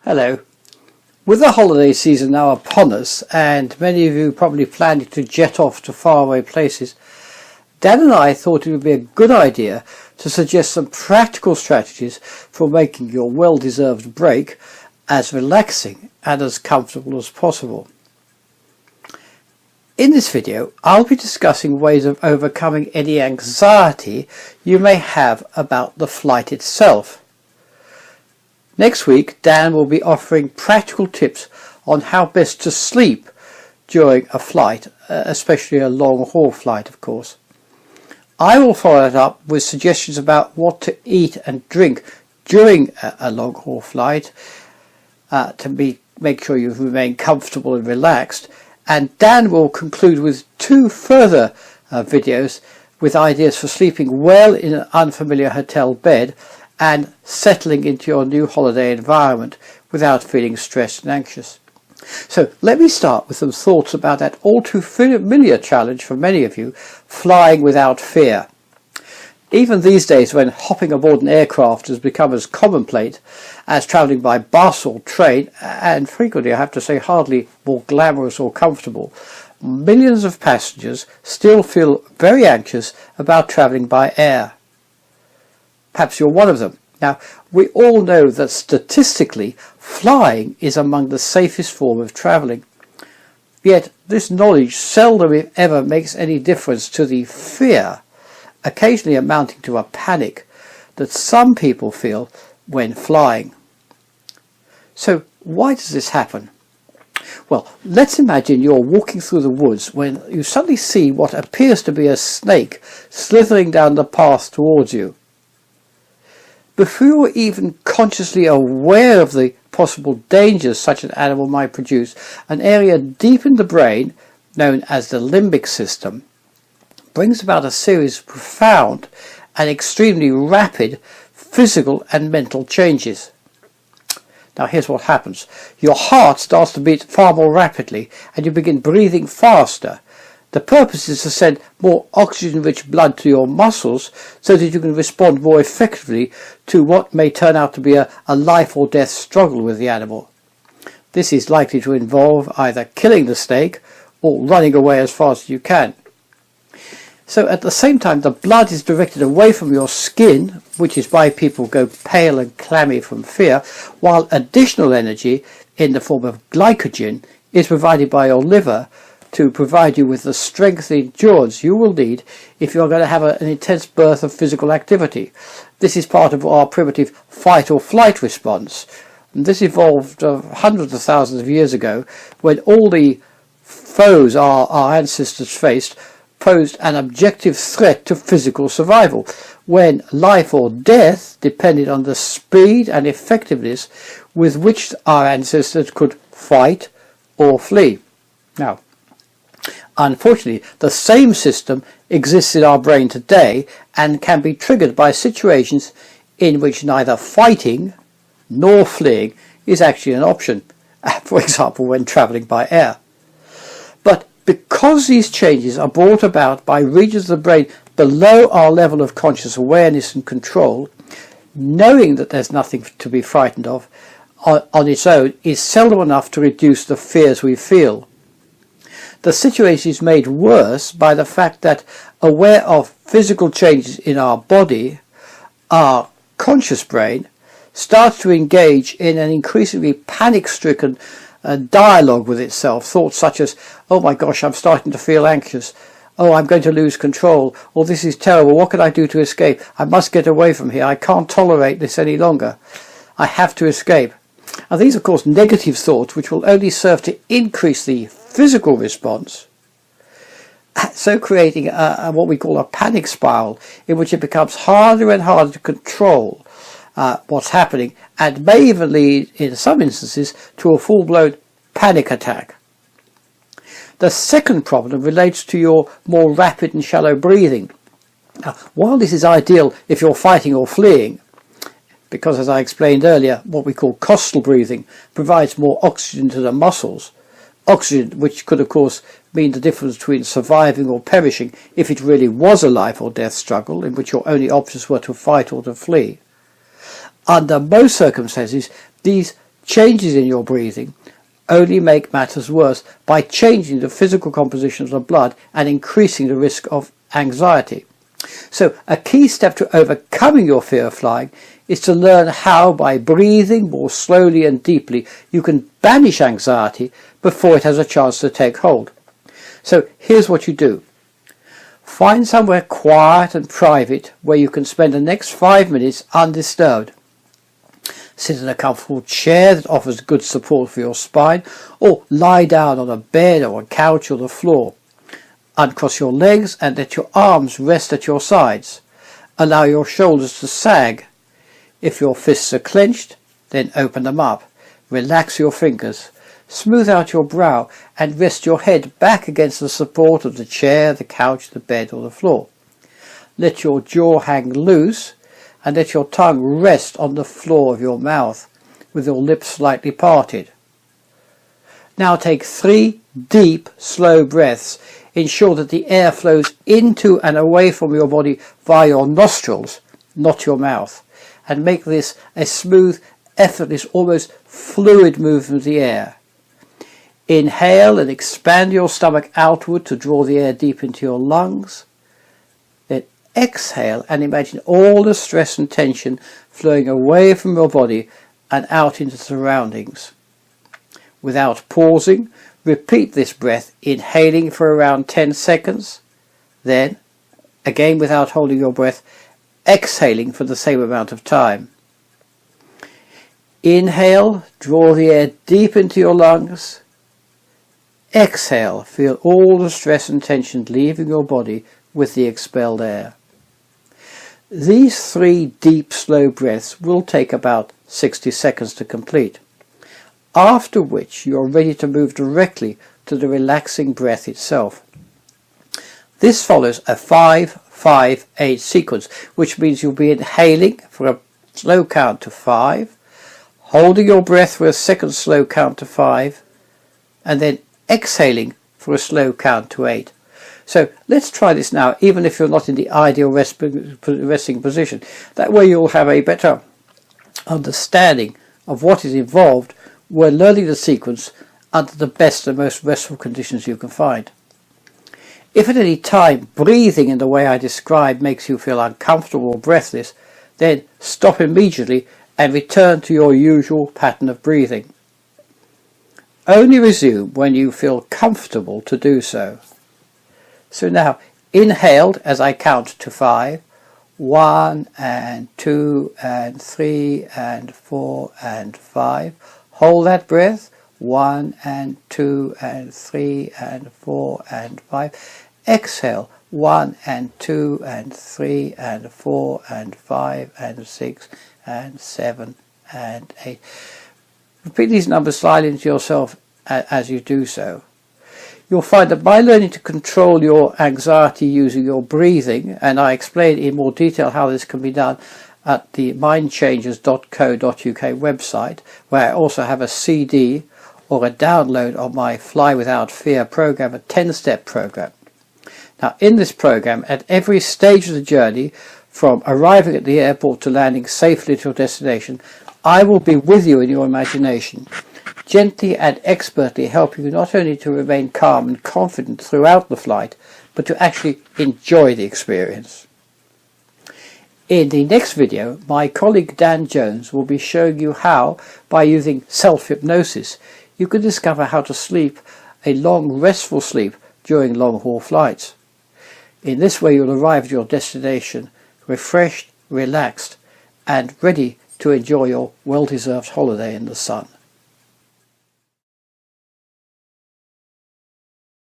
Hello. With the holiday season now upon us, and many of you probably planning to jet off to faraway places, Dan and I thought it would be a good idea to suggest some practical strategies for making your well-deserved break as relaxing and as comfortable as possible. In this video, I'll be discussing ways of overcoming any anxiety you may have about the flight itself. Next week, Dan will be offering practical tips on how best to sleep during a flight, especially a long-haul flight, of course. I will follow it up with suggestions about what to eat and drink during a long-haul flight to make sure you remain comfortable and relaxed. And Dan will conclude with two further videos with ideas for sleeping well in an unfamiliar hotel bed and settling into your new holiday environment without feeling stressed and anxious. So let me start with some thoughts about that all too familiar challenge for many of you, flying without fear. Even these days, when hopping aboard an aircraft has become as commonplace as travelling by bus or train, and frequently, I have to say, hardly more glamorous or comfortable, millions of passengers still feel very anxious about travelling by air. Perhaps you're one of them. Now, we all know that statistically, flying is among the safest form of travelling. Yet, this knowledge seldom, if ever, makes any difference to the fear, occasionally amounting to a panic, that some people feel when flying. So, why does this happen? Well, let's imagine you're walking through the woods when you suddenly see what appears to be a snake slithering down the path towards you. Before you're even consciously aware of the possible dangers such an animal might produce, an area deep in the brain, known as the limbic system, brings about a series of profound and extremely rapid physical and mental changes. Now here's what happens. Your heart starts to beat far more rapidly and you begin breathing faster. The purpose is to send more oxygen-rich blood to your muscles so that you can respond more effectively to what may turn out to be a life or death struggle with the animal. This is likely to involve either killing the snake or running away as fast as you can. So at the same time, the blood is directed away from your skin, which is why people go pale and clammy from fear, while additional energy in the form of glycogen is provided by your liver to provide you with the strength and endurance you will need if you're going to have an intense burst of physical activity. This is part of our primitive fight or flight response. And this evolved hundreds of thousands of years ago when all the foes our ancestors faced posed an objective threat to physical survival, when life or death depended on the speed and effectiveness with which our ancestors could fight or flee. Now, unfortunately, the same system exists in our brain today and can be triggered by situations in which neither fighting nor fleeing is actually an option, for example when travelling by air. But because these changes are brought about by regions of the brain below our level of conscious awareness and control, knowing that there's nothing to be frightened of on its own is seldom enough to reduce the fears we feel. The situation is made worse by the fact that, aware of physical changes in our body, our conscious brain starts to engage in an increasingly panic-stricken dialogue with itself. Thoughts such as, oh my gosh, I'm starting to feel anxious. Oh, I'm going to lose control. Or this is terrible. What can I do to escape? I must get away from here. I can't tolerate this any longer. I have to escape. And these, of course, negative thoughts which will only serve to increase the physical response, so creating what we call a panic spiral in which it becomes harder and harder to control what's happening and may even lead, in some instances, to a full-blown panic attack. The second problem relates to your more rapid and shallow breathing. Now, while this is ideal if you're fighting or fleeing, because as I explained earlier, what we call costal breathing provides more oxygen to the muscles, oxygen which could of course mean the difference between surviving or perishing if it really was a life or death struggle in which your only options were to fight or to flee. Under most circumstances, these Changes in your breathing only make matters worse by changing the physical composition of the blood and increasing the risk of anxiety. So a key step to overcoming your fear of flying is to learn how, by breathing more slowly and deeply, you can banish anxiety before it has a chance to take hold. So here's what you do. Find somewhere quiet and private where you can spend the next 5 minutes undisturbed. Sit in a comfortable chair that offers good support for your spine, or lie down on a bed or a couch or the floor. Uncross your legs and let your arms rest at your sides. Allow your shoulders to sag. If your fists are clenched, then open them up. Relax your fingers. Smooth out your brow and rest your head back against the support of the chair, the couch, the bed or the floor. Let your jaw hang loose and let your tongue rest on the floor of your mouth with your lips slightly parted. Now take 3 deep, slow breaths. Ensure that the air flows into and away from your body via your nostrils, not your mouth, and make this a smooth, effortless, almost fluid movement of the air. Inhale and expand your stomach outward to draw the air deep into your lungs. Then exhale and imagine all the stress and tension flowing away from your body and out into the surroundings. Without pausing, repeat this breath, inhaling for around 10 seconds. Then, again without holding your breath, exhaling for the same amount of time. Inhale, draw the air deep into your lungs. Exhale, feel all the stress and tension leaving your body with the expelled air. These 3 deep, slow breaths will take about 60 seconds to complete, after which you are ready to move directly to the relaxing breath itself. This follows a 5-5-8 sequence, which means you'll be inhaling for a slow count to 5, holding your breath for a second slow count to 5, and then exhaling for a slow count to 8. So let's try this now, even if you're not in the ideal resting position. That way you'll have a better understanding of what is involved when learning the sequence under the best and most restful conditions you can find. If at any time breathing in the way I described makes you feel uncomfortable or breathless, then stop immediately and return to your usual pattern of breathing. Only resume when you feel comfortable to do so. So now, inhaled as I count to 5, 1 and 2 and 3 and 4 and 5. Hold that breath, 1 and 2 and 3 and 4 and 5. Exhale, 1 and 2 and 3 and 4 and 5 and 6 and 7 and 8. Repeat these numbers silently to yourself as you do so. You'll find that by learning to control your anxiety using your breathing, and I explain in more detail how this can be done at the mindchangers.co.uk website, where I also have a CD or a download of my Fly Without Fear program, a 10-step program. Now in this program, at every stage of the journey, from arriving at the airport to landing safely at your destination, I will be with you in your imagination, gently and expertly helping you not only to remain calm and confident throughout the flight, but to actually enjoy the experience. In the next video, my colleague Dan Jones will be showing you how, by using self-hypnosis, you can discover how to sleep a long, restful sleep during long-haul flights. In this way, you'll arrive at your destination refreshed, relaxed, and ready to enjoy your well-deserved holiday in the sun.